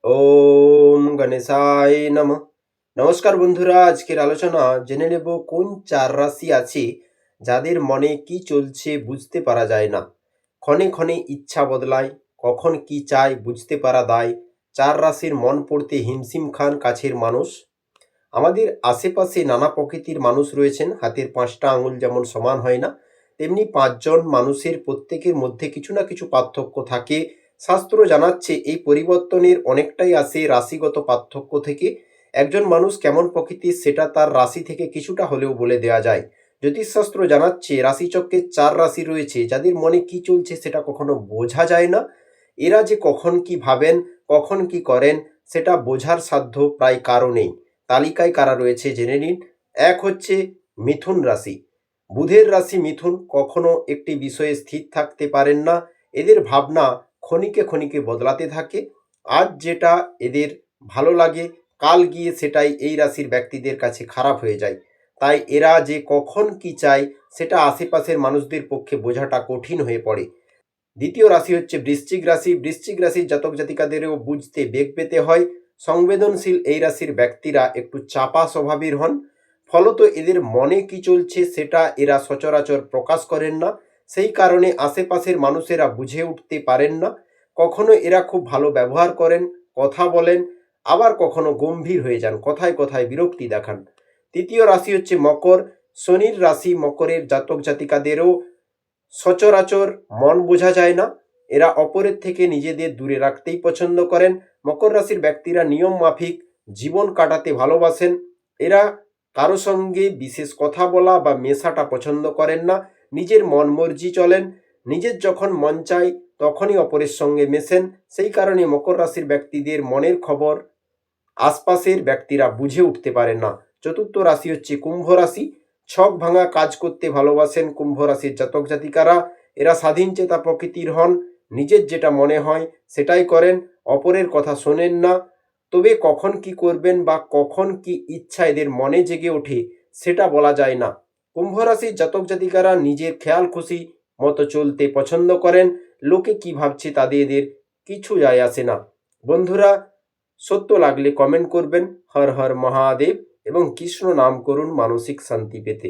ওম গণেশায় নমঃ। নমস্কার বন্ধুরা, আজকের আলোচনা জেনে নেব কোন চার রাশি আছে যাদের মনে কি চলছে বুঝতে পারা যায় না। ক্ষণে ক্ষণে ইচ্ছা বদলায়, কখন কি চায় বুঝতে পারা দায়। চার রাশির মন পড়তে হিমশিম খান কাছের মানুষ। আমাদের আশেপাশে নানা প্রকৃতির মানুষ রয়েছেন। হাতের পাঁচটা আঙুল যেমন সমান হয় না, তেমনি পাঁচজন মানুষের প্রত্যেকের মধ্যে কিছু না কিছু পার্থক্য থাকে। শাস্ত্র জানাচ্ছে এই পরিবর্তনের অনেকটাই আসে রাশিগত পার্থক্য থেকে। একজন মানুষ কেমন প্রকৃতির সেটা তার রাশি থেকে কিছুটা হলেও বলে দেওয়া যায়। জ্যোতিষশাস্ত্র জানাচ্ছে রাশিচক্রে চার রাশি রয়েছে যাদের মনে কি চলছে সেটা কখনো বোঝা যায় না। এরা যে কখন কি ভাবেন, কখন কি করেন সেটা বোঝার সাধ্য প্রায় কারো নেই। তালিকায় কারা রয়েছে জেনে নিন। এক হচ্ছে মিথুন রাশি। বুধের রাশি মিথুন, কখনো একটি বিষয়ে স্থির থাকতে পারেন না। এদের ভাবনা ক্ষণিকে ক্ষণিকে বদলাতে থাকে। আজ যেটা এদের ভালো লাগে, কাল গিয়ে সেটাই এই রাশির ব্যক্তিদের কাছে খারাপ হয়ে যায়। তাই এরা যে কখন কি চায় সেটা আশেপাশের মানুষদের পক্ষে বোঝাটা কঠিন হয়ে পড়ে। দ্বিতীয় রাশি হচ্ছে বৃশ্চিক রাশি। বৃশ্চিক রাশির জাতক জাতিকাদেরও বুঝতে বেগ পেতে হয়। সংবেদনশীল এই রাশির ব্যক্তিরা একটু চাপা স্বভাবের হন। ফলত এদের মনে কি চলছে সেটা এরা সচরাচর প্রকাশ করেন না। সেই কারণে আশেপাশের মানুষেরা বুঝে উঠতে পারেন না। কখনো এরা খুব ভালো ব্যবহার করেন, কথা বলেন, আবার কখনো গম্ভীর হয়ে যান, কথায় কথায় বিরক্তি দেখান। তৃতীয় রাশি হচ্ছে মকর। শনির রাশি মকরের জাতক জাতিকাদেরও সচরাচর মন বোঝা যায় না। এরা অপরের থেকে নিজেদের দূরে রাখতেই পছন্দ করেন। মকর রাশির ব্যক্তিরা নিয়ম মাফিক জীবন কাটাতে ভালোবাসেন। এরা কারো সঙ্গে বিশেষ কথা বলা বা মেশাটা পছন্দ করেন না। নিজের মন মর্জি চলেন। নিজের যখন মন চায় তখনই অপরের সঙ্গে মেশেন। সেই কারণে মকর রাশির ব্যক্তিদের মনের খবর আশপাশের ব্যক্তিরা বুঝে উঠতে পারেন না। চতুর্থ রাশি হচ্ছে কুম্ভ রাশি। ছক ভাঙা কাজ করতে ভালোবাসেন কুম্ভ রাশির জাতক জাতিকারা। এরা স্বাধীন চেতা প্রকৃতির হন। নিজের যেটা মনে হয় সেটাই করেন, অপরের কথা শোনেন না। তবে কখন কি করবেন বা কখন কি ইচ্ছা এদের মনে জেগে ওঠে সেটা বলা যায় না। কুম্ভ রাশির জাতক জাতিকারা নিজের খেয়াল খুশি মতো চলতে পছন্দ করেন। লোকে কি ভাবছে তাদের এদের কিছু যায় আসে না। বন্ধুরা, সত্য লাগলে কমেন্ট করবেন। হর হর মহাদেব এবং কৃষ্ণ নাম করুন মানসিক শান্তি পেতে।